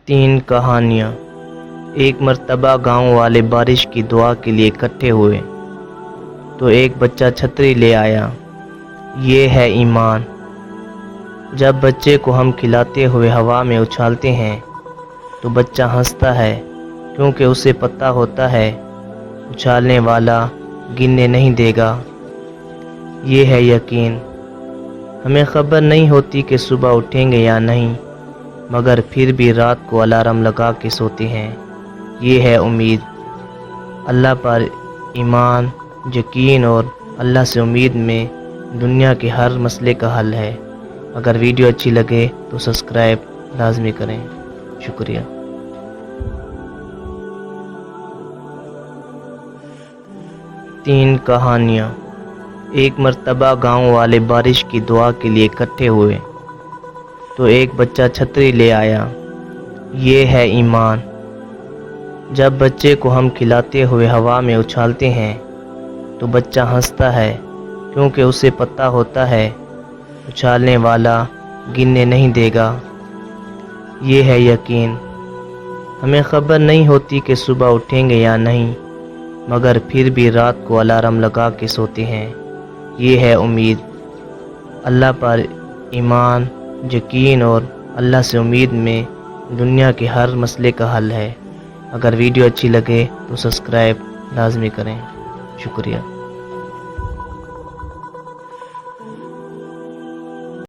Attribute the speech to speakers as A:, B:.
A: तीन कहानियाँ। एक मर्तबा गांव वाले बारिश की दुआ के लिए इकट्ठे हुए तो एक बच्चा छतरी ले आया। ये है ईमान। जब बच्चे को हम खिलाते हुए हवा में उछालते हैं तो बच्चा हंसता है, क्योंकि उसे पता होता है उछालने वाला गिरने नहीं देगा। ये है यकीन। हमें खबर नहीं होती कि सुबह उठेंगे या नहीं, मगर फिर भी रात को अलार्म लगा के सोते हैं। ये है उम्मीद। अल्लाह पर ईमान, यकीन और अल्लाह से उम्मीद में दुनिया के हर मसले का हल है। अगर वीडियो अच्छी लगे तो सब्सक्राइब लाजमी करें। शुक्रिया। तीन कहानियाँ। एक मर्तबा गांव वाले बारिश की दुआ के लिए इकट्ठे हुए तो एक बच्चा छतरी ले आया। ये है ईमान। जब बच्चे को हम खिलाते हुए हवा में उछालते हैं तो बच्चा हंसता है, क्योंकि उसे पता होता है उछालने वाला गिरने नहीं देगा। ये है यकीन। हमें खबर नहीं होती कि सुबह उठेंगे या नहीं, मगर फिर भी रात को अलार्म लगा के सोते हैं। ये है उम्मीद। अल्लाह पर ईमान, यकीन और अल्लाह से उम्मीद में दुनिया के हर मसले का हल है। अगर वीडियो अच्छी लगे तो सब्सक्राइब लाजमी करें। शुक्रिया।